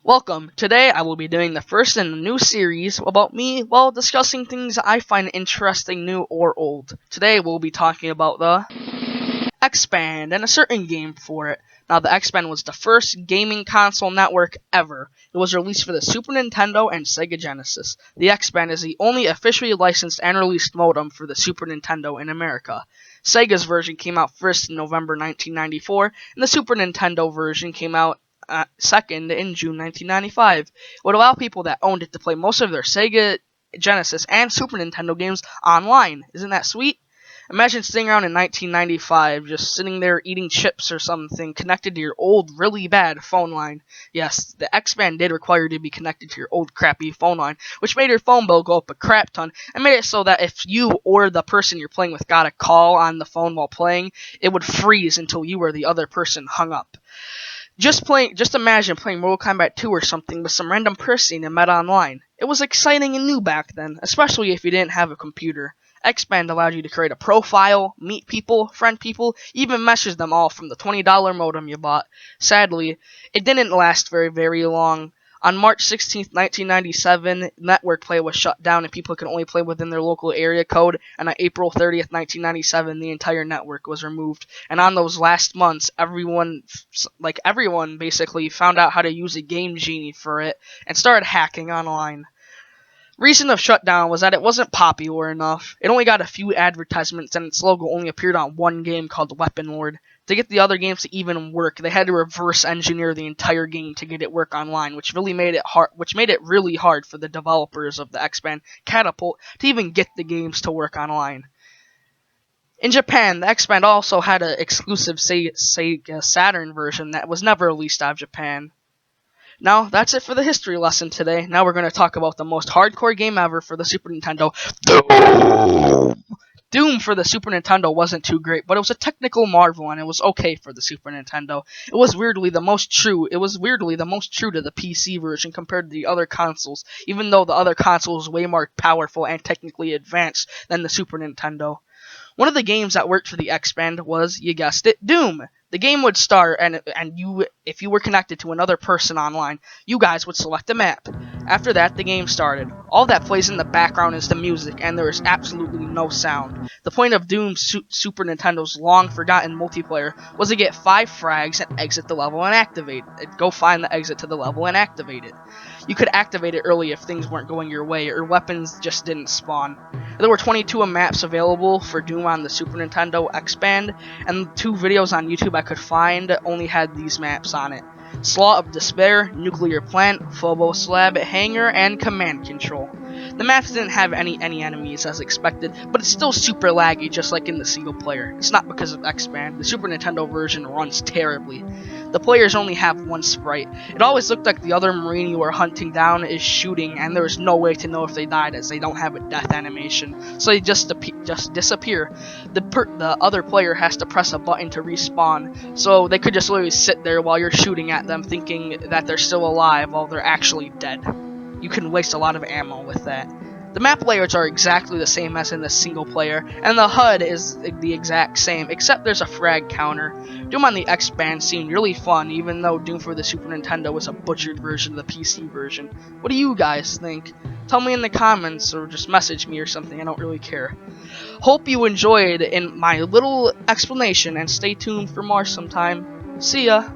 Welcome. Today I will be doing the first in a new series about me while discussing things I find interesting, new or old. Today we'll be talking about the XBAND and a certain game for it. Now the XBAND was the first gaming console network ever. It was released for the Super Nintendo and Sega Genesis. The XBAND is the only officially licensed and released modem for the Super Nintendo in America. Sega's version came out first in November 1994, and the Super Nintendo version came out second in June 1995. It would allow people that owned it to play most of their Sega, Genesis, and Super Nintendo games online. Isn't that sweet? Imagine sitting around in 1995, just sitting there eating chips or something, connected to your old, really bad phone line. Yes, the XBAND did require you to be connected to your old, crappy phone line, which made your phone bill go up a crap ton, and made it so that if you or the person you're playing with got a call on the phone while playing, it would freeze until you or the other person hung up. Just imagine playing Mortal Kombat 2 or something with some random person you met online. It was exciting and new back then, especially if you didn't have a computer. XBAND allowed you to create a profile, meet people, friend people, even message them all from the $20 modem you bought. Sadly, it didn't last very long. On March 16, 1997, network play was shut down and people could only play within their local area code, and on April 30th, 1997, the entire network was removed. And on those last months, everyone basically found out how to use a Game Genie for it and started hacking online. Reason of shutdown was that it wasn't popular enough. It only got a few advertisements and its logo only appeared on one game called Weapon Lord. To get the other games to even work, they had to reverse engineer the entire game to get it work online, which made it really hard for the developers of the XBAND Catapult to even get the games to work online. In Japan, the XBAND also had an exclusive Sega Saturn version that was never released out of Japan. Now, that's it for the history lesson today. Now we're going to talk about the most hardcore game ever for the Super Nintendo, Doom! Doom for the Super Nintendo wasn't too great, but it was a technical marvel and it was okay for the Super Nintendo. It was weirdly the most true to the PC version compared to the other consoles, even though the other console was way more powerful and technically advanced than the Super Nintendo. One of the games that worked for the XBAND was, you guessed it, Doom. The game would start, and if you were connected to another person online, you guys would select a map. After that, the game started. All that plays in the background is the music, and there is absolutely no sound. The point of Doom's Super Nintendo's long-forgotten multiplayer was to get 5 frags and exit the level and activate it. Go find the exit to the level and activate it. You could activate it early if things weren't going your way, or weapons just didn't spawn. There were 22 maps available for Doom on the Super Nintendo XBAND, and 2 videos on YouTube I could find only had these maps on it. Slaw of Despair, Nuclear Plant, Phobos Lab, Hangar, and Command Control. The maps didn't have any enemies as expected, but it's still super laggy just like in the single player. It's not because of XBAND. The Super Nintendo version runs terribly. The players only have one sprite. It always looked like the other Marine you are hunting down is shooting, and there is no way to know if they died as they don't have a death animation, so they just disappear. The other player has to press a button to respawn, so they could just literally sit there while you're shooting at them thinking that they're still alive while they're actually dead. You can waste a lot of ammo with that. The map layouts are exactly the same as in the single player, and the HUD is the exact same, except there's a frag counter. Doom on the XBAND seemed really fun, even though Doom for the Super Nintendo was a butchered version of the PC version. What do you guys think? Tell me in the comments, or just message me or something, I don't really care. Hope you enjoyed in my little explanation, and stay tuned for more sometime. See ya!